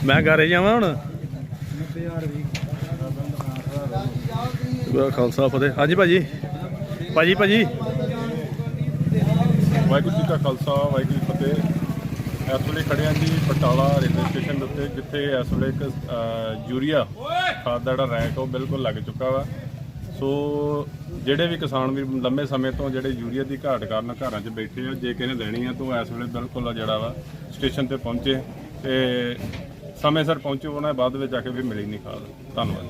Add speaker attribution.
Speaker 1: मैं घरे जावां हुण खालसा फतेह। हाँ जी भाजी भाजी भाजी
Speaker 2: वाहिगुरू जी का खालसा वाहिगुरू जी फतेह। इस वे खड़े हैं जी बटाला रेलवे स्टेशन के उत्ते, जिथे इस वे एक यूरिया खाद का जिहड़ा रैक वो बिल्कुल लग चुका वा। सो ਜਿਹੜੇ भी किसान भी लंबे समय तो ਜਿਹੜੇ यूरिया की घाट कारण घरों 'ਚ बैठे आ, जे किसी ने लेनी है तो इस वे बिल्कुल जिहड़ा वा स्टेशन पर पहुँचे तो समय सिर पहुँचे, उन्हें बाद में जाके भी मिली नहीं खाद। धन्यवाद।